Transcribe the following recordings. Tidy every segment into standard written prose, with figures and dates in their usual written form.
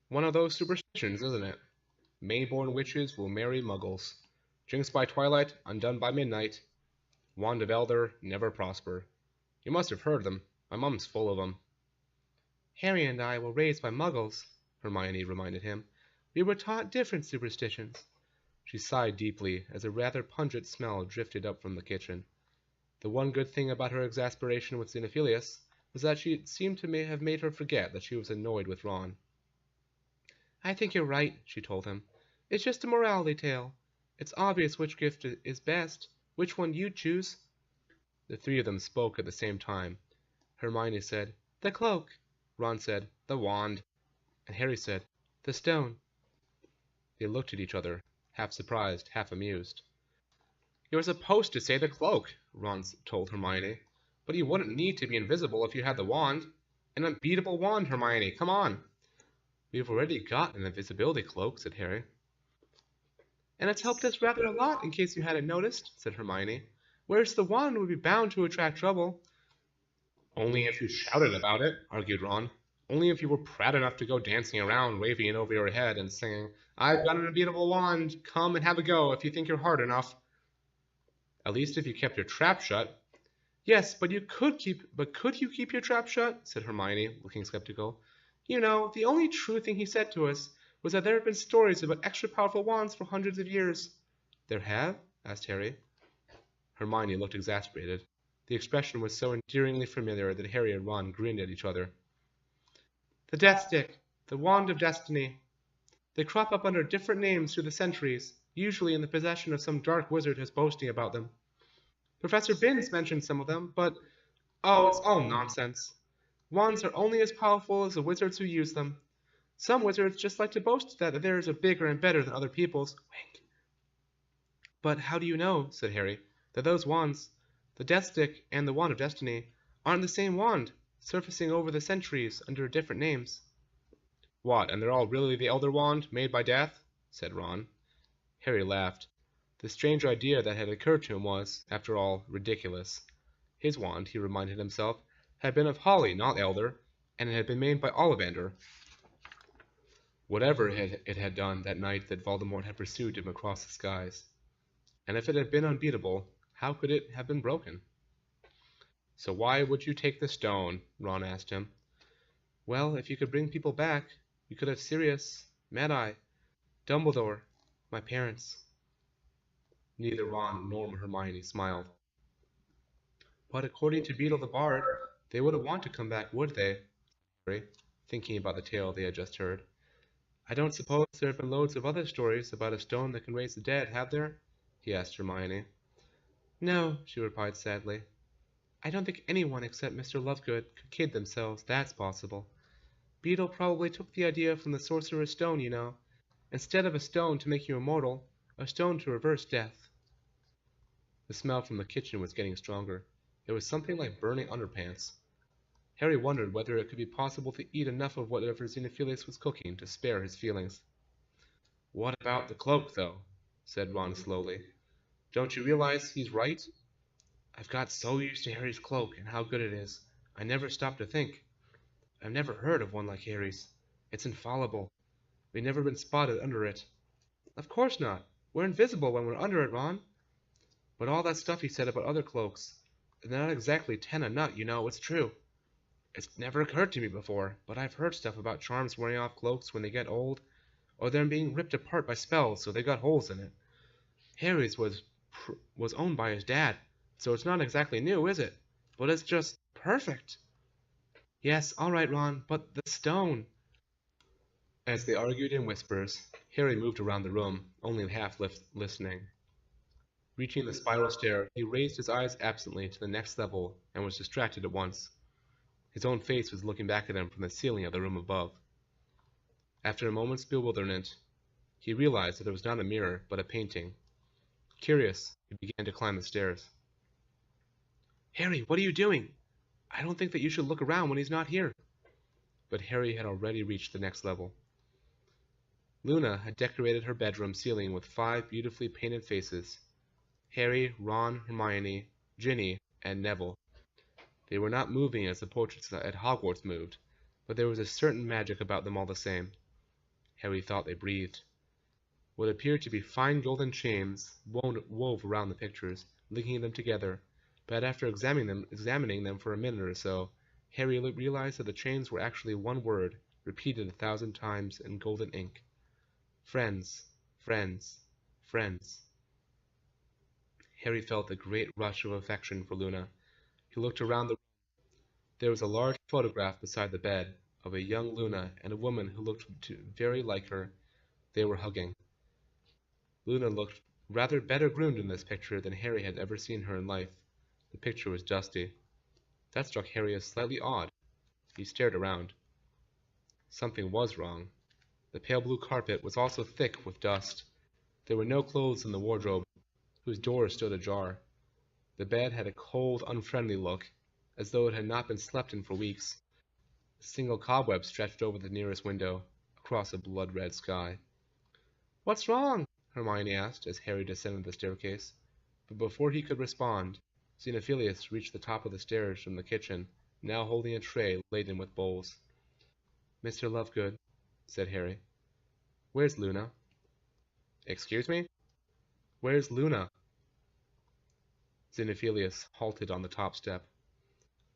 One of those superstitions, isn't it? Mayborn witches will marry muggles. Jinxed by twilight, undone by midnight. Wand of Elder, never prosper. You must have heard them. My mom's full of them. Harry and I were raised by muggles, Hermione reminded him. We were taught different superstitions. She sighed deeply as a rather pungent smell drifted up from the kitchen. The one good thing about her exasperation with Xenophilius was that she seemed to have made her forget that she was annoyed with Ron. I think you're right, she told him. It's just a morality tale. It's obvious which gift is best, which one you'd choose. The three of them spoke at the same time. Hermione said, The cloak. Ron said, the wand. And Harry said, the stone. They looked at each other, half surprised, half amused. You were supposed to say the cloak, Ron told Hermione. But you wouldn't need to be invisible if you had the wand. An unbeatable wand, Hermione, come on. We've already got an invisibility cloak, said Harry. And it's helped us rather a lot, in case you hadn't noticed, said Hermione. Whereas the wand would be bound to attract trouble. Only if you shouted about it, argued Ron. Only if you were proud enough to go dancing around, waving it over your head and singing, I've got an unbeatable wand, come and have a go if you think you're hard enough. At least if you kept your trap shut. Yes, but could you keep your trap shut? Said Hermione, looking skeptical. You know, the only true thing he said to us was that there have been stories about extra powerful wands for hundreds of years. There have? Asked Harry. Hermione looked exasperated. The expression was so endearingly familiar that Harry and Ron grinned at each other. The Death Stick, the Wand of Destiny. They crop up under different names through the centuries, usually in the possession of some dark wizard who's boasting about them. Professor Binns mentioned some of them, but oh, it's all nonsense. Wands are only as powerful as the wizards who use them. Some wizards just like to boast that theirs are bigger and better than other people's. Wink. But how do you know, said Harry, that those wands, the Death Stick and the Wand of Destiny, aren't the same wand, surfacing over the centuries under different names? What, and they're all really the Elder Wand, made by Death? Said Ron. Harry laughed. The strange idea that had occurred to him was, after all, ridiculous. His wand, he reminded himself, had been of holly, not elder, and it had been made by Ollivander. Whatever it had done that night that Voldemort had pursued him across the skies. And if it had been unbeatable, how could it have been broken? So why would you take the stone? Ron asked him. Well, if you could bring people back, you could have Sirius, Mad-Eye, Dumbledore, my parents. Neither Ron nor Hermione smiled. But according to Beedle the Bard, they wouldn't want to come back, would they? Harry, thinking about the tale they had just heard. I don't suppose there have been loads of other stories about a stone that can raise the dead, have there? He asked Hermione. No, she replied sadly. I don't think anyone except Mr. Lovegood could kid themselves that's possible. Beedle probably took the idea from the Sorcerer's Stone, you know. Instead of a stone to make you immortal, a stone to reverse death. The smell from the kitchen was getting stronger. It was something like burning underpants. Harry wondered whether it could be possible to eat enough of whatever Xenophilius was cooking to spare his feelings. What about the cloak, though? Said Ron slowly. Don't you realize he's right? I've got so used to Harry's cloak and how good it is, I never stopped to think. I've never heard of one like Harry's. It's infallible. We've never been spotted under it. Of course not. We're invisible when we're under it, Ron. But all that stuff he said about other cloaks, they're not exactly 10 a nut, you know, it's true. It's never occurred to me before, but I've heard stuff about charms wearing off cloaks when they get old, or them being ripped apart by spells so they got holes in it. Harry's was owned by his dad, so it's not exactly new, is it? But it's just perfect. Yes, all right, Ron, but the stone. As they argued in whispers, Harry moved around the room, only half listening. Reaching the spiral stair, he raised his eyes absently to the next level and was distracted at once. His own face was looking back at him from the ceiling of the room above. After a moment's bewilderment, he realized that it was not a mirror, but a painting. Curious, he began to climb the stairs. Harry, what are you doing? I don't think that you should look around when he's not here. But Harry had already reached the next level. Luna had decorated her bedroom ceiling with 5 beautifully painted faces. Harry, Ron, Hermione, Ginny, and Neville. They were not moving as the portraits at Hogwarts moved, but there was a certain magic about them all the same. Harry thought they breathed. What appeared to be fine golden chains wove around the pictures, linking them together, but after examining them for a minute or so, Harry realized that the chains were actually one word, repeated 1,000 times in golden ink. Friends, friends, friends. Harry felt a great rush of affection for Luna. He looked around the room. There was a large photograph beside the bed of a young Luna and a woman who looked very like her. They were hugging. Luna looked rather better groomed in this picture than Harry had ever seen her in life. The picture was dusty. That struck Harry as slightly odd. He stared around. Something was wrong. The pale blue carpet was also thick with dust. There were no clothes in the wardrobe, whose door stood ajar. The bed had a cold, unfriendly look, as though it had not been slept in for weeks. A single cobweb stretched over the nearest window, across a blood-red sky. "What's wrong?" Hermione asked as Harry descended the staircase. But before he could respond, Xenophilius reached the top of the stairs from the kitchen, now holding a tray laden with bowls. "Mr. Lovegood," said Harry. "Where's Luna?" "Excuse me? Where's Luna?" Xenophilius halted on the top step.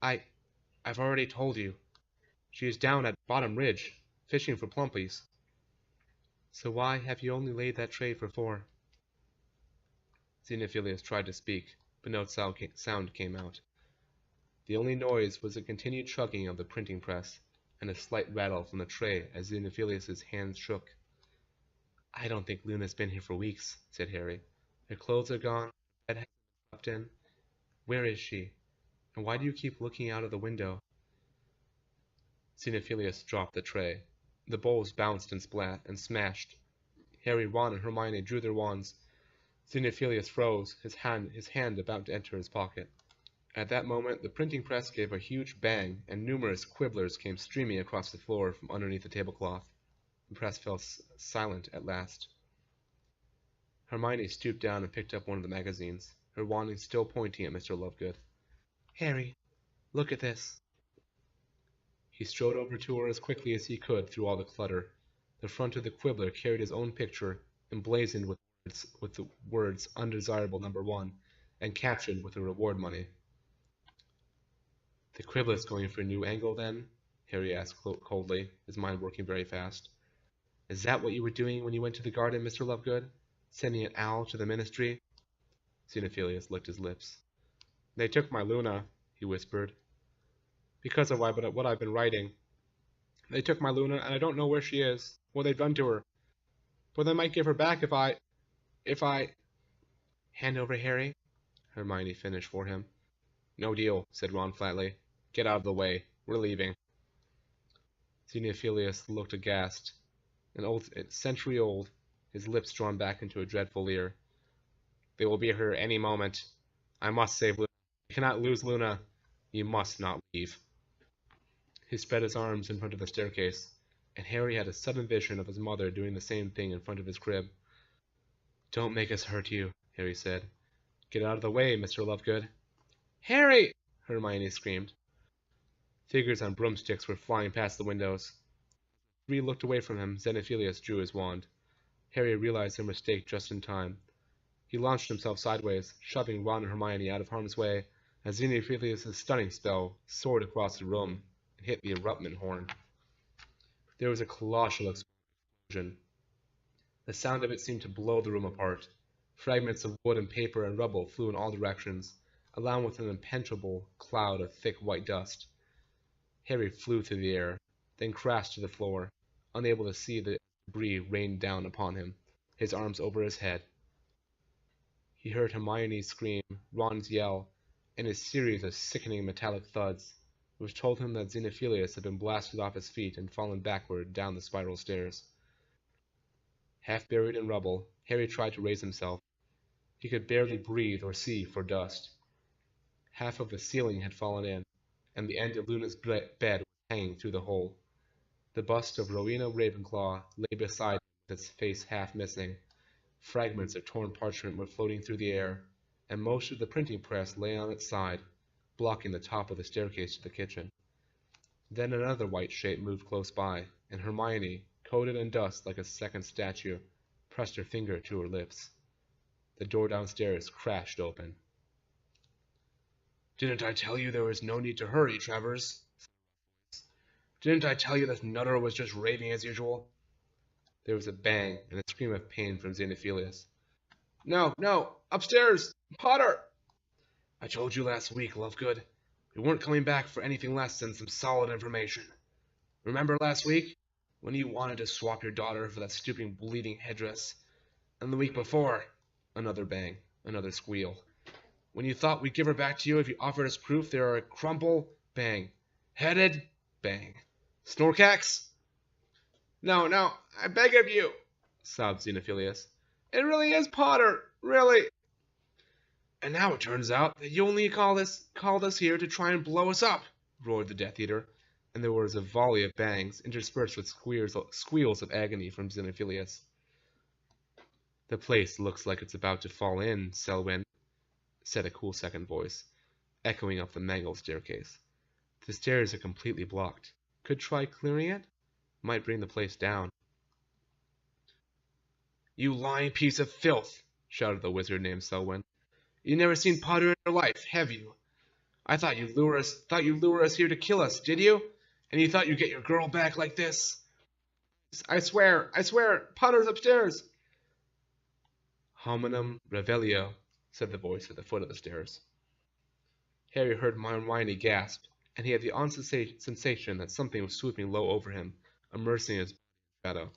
I've already told you. She is down at Bottom Ridge, fishing for plumpies." "So why have you only laid that tray for 4? Xenophilius tried to speak, but no sound came out. The only noise was a continued chugging of the printing press, and a slight rattle from the tray as Xenophilius's hands shook. "I don't think Luna's been here for weeks," said Harry. "Her clothes are gone, her bed hasn't been slept in. Where is she? And why do you keep looking out of the window?" Xenophilius dropped the tray. The bowls bounced and smashed. Harry, Ron, and Hermione drew their wands. Xenophilius froze, his hand about to enter his pocket. At that moment, the printing press gave a huge bang, and numerous quibblers came streaming across the floor from underneath the tablecloth. The press fell silent at last. Hermione stooped down and picked up one of the magazines, her wand still pointing at Mr. Lovegood. "Harry, look at this." He strode over to her as quickly as he could through all the clutter. The front of the quibbler carried his own picture, emblazoned with the words "Undesirable Number 1," and captioned with the reward money. "The quibbler's going for a new angle, then?" Harry asked coldly, his mind working very fast. "Is that what you were doing when you went to the garden, Mr. Lovegood? Sending an owl to the ministry?" Xenophilius licked his lips. "They took my Luna," he whispered, "because of what I've been writing. They took my Luna, and I don't know where she is, what they've done to her. But they might give her back if I... "Hand over, Harry," Hermione finished for him. "No deal," said Ron flatly. "Get out of the way. We're leaving." Xenophilius looked aghast, century old, his lips drawn back into a dreadful leer. "They will be here any moment. I must save Luna. I cannot lose Luna. You must not leave." He spread his arms in front of the staircase, and Harry had a sudden vision of his mother doing the same thing in front of his crib. "Don't make us hurt you," Harry said. "Get out of the way, Mr. Lovegood." "Harry!" Hermione screamed. Figures on broomsticks were flying past the windows. As the 3 looked away from him, Xenophilius drew his wand. Harry realized their mistake just in time. He launched himself sideways, shoving Ron and Hermione out of harm's way, as Xenophilius' stunning spell soared across the room and hit the eruptment horn. There was a colossal explosion. The sound of it seemed to blow the room apart. Fragments of wood and paper and rubble flew in all directions, along with an impenetrable cloud of thick white dust. Harry flew through the air, then crashed to the floor, unable to see the debris rain down upon him, his arms over his head. He heard Hermione's scream, Ron's yell, and a series of sickening metallic thuds, which told him that Xenophilius had been blasted off his feet and fallen backward down the spiral stairs. Half buried in rubble, Harry tried to raise himself. He could barely breathe or see for dust. Half of the ceiling had fallen in, and the end of Luna's bed was hanging through the hole. The bust of Rowena Ravenclaw lay beside him with its face half missing. Fragments of torn parchment were floating through the air, and most of the printing press lay on its side, blocking the top of the staircase to the kitchen. Then another white shape moved close by, and Hermione, coated in dust like a second statue, pressed her finger to her lips. The door downstairs crashed open. "Didn't I tell you there was no need to hurry, Travers? Didn't I tell you that Nutter was just raving as usual?" There was a bang and a scream of pain from Xenophilius. "No, no! Upstairs! Potter!" "I told you last week, Lovegood. We weren't coming back for anything less than some solid information. Remember last week? When you wanted to swap your daughter for that stupid bleeding headdress? And the week before?" Another bang, another squeal. "When you thought we'd give her back to you if you offered us proof there are a crumple, bang. Headed, bang. Snorkax?" "No, no, I beg of you," sobbed Xenophilius. "It really is Potter, really." "And now it turns out that you only called us here to try and blow us up," roared the Death Eater, and there was a volley of bangs interspersed with squeals of agony from Xenophilius. "The place looks like it's about to fall in, Selwyn," said a cool second voice, echoing up the mangled staircase. "The stairs are completely blocked. Could try clearing it? Might bring the place down." "You lying piece of filth!" shouted the wizard named Selwyn. "You never seen Potter in your life, have you? I thought you lure us here to kill us, did you? And you thought you'd get your girl back like this?" I swear, Potter's upstairs." "Hominum revelio," said the voice at the foot of the stairs. Harry heard Hermione gasp, and he had the odd sensation that something was swooping low over him, immersing his shadow.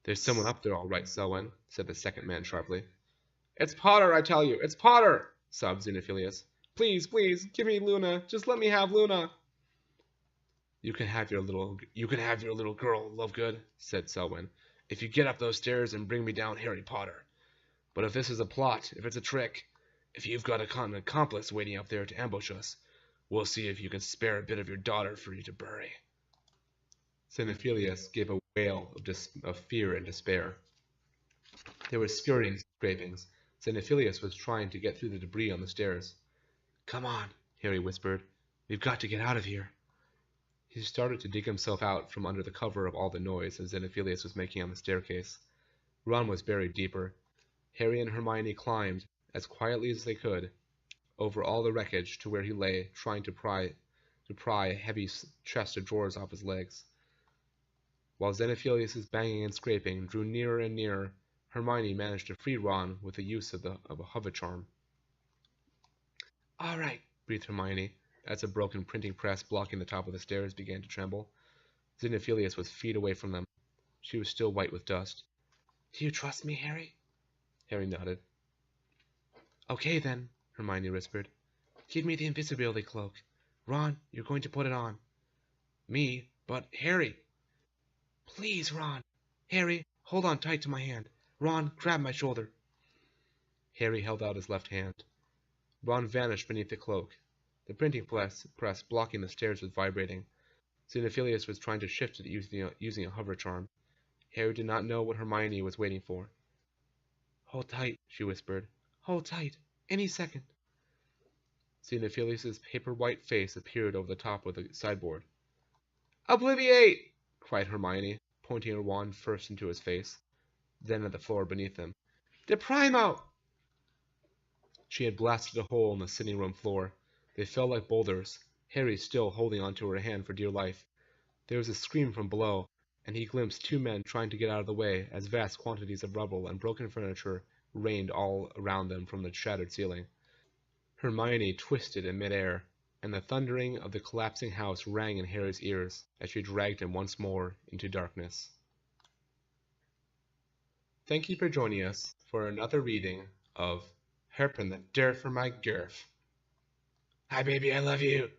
"There's someone up there all right, Selwyn," said the second man sharply. "It's Potter, I tell you, it's Potter!" sobbed Xenophilius. "Please, please, give me Luna. Just let me have Luna." You can have your little girl, Lovegood," said Selwyn, "if you get up those stairs and bring me down Harry Potter. But if this is a plot, if it's a trick, if you've got an accomplice waiting up there to ambush us, we'll see if you can spare a bit of your daughter for you to bury." Xenophilius gave a wail of fear and despair. There were scurryings and scrapings. Xenophilius was trying to get through the debris on the stairs. "Come on," Harry whispered. "We've got to get out of here." He started to dig himself out from under the cover of all the noise that Xenophilius was making on the staircase. Ron was buried deeper. Harry and Hermione climbed, as quietly as they could, over all the wreckage to where he lay, trying to pry a heavy chest of drawers off his legs. While Xenophilius's banging and scraping drew nearer and nearer, Hermione managed to free Ron with the use of a hover charm. "All right," breathed Hermione, as a broken printing press blocking the top of the stairs began to tremble. Xenophilius was feet away from them. She was still white with dust. "Do you trust me, Harry?" Harry nodded. "Okay, then," Hermione whispered. "Give me the invisibility cloak. Ron, you're going to put it on." "Me? But Harry—" "Please, Ron. Harry, hold on tight to my hand. Ron, grab my shoulder." Harry held out his left hand. Ron vanished beneath the cloak. The printing press blocking the stairs was vibrating. Xenophilius was trying to shift it using a hover charm. Harry did not know what Hermione was waiting for. "Hold tight," she whispered. "Hold tight. Any second." Xenophilius's paper-white face appeared over the top of the sideboard. "Obliviate!" cried Hermione, pointing her wand first into his face, then at the floor beneath him. "Deprimo!" She had blasted a hole in the sitting room floor. They fell like boulders, Harry still holding onto her hand for dear life. There was a scream from below, and he glimpsed two men trying to get out of the way as vast quantities of rubble and broken furniture rained all around them from the shattered ceiling. Hermione twisted in midair, and the thundering of the collapsing house rang in Harry's ears as she dragged him once more into darkness. Thank you for joining us for another reading of Herpin the Dare for My Girth. Hi baby, I love you.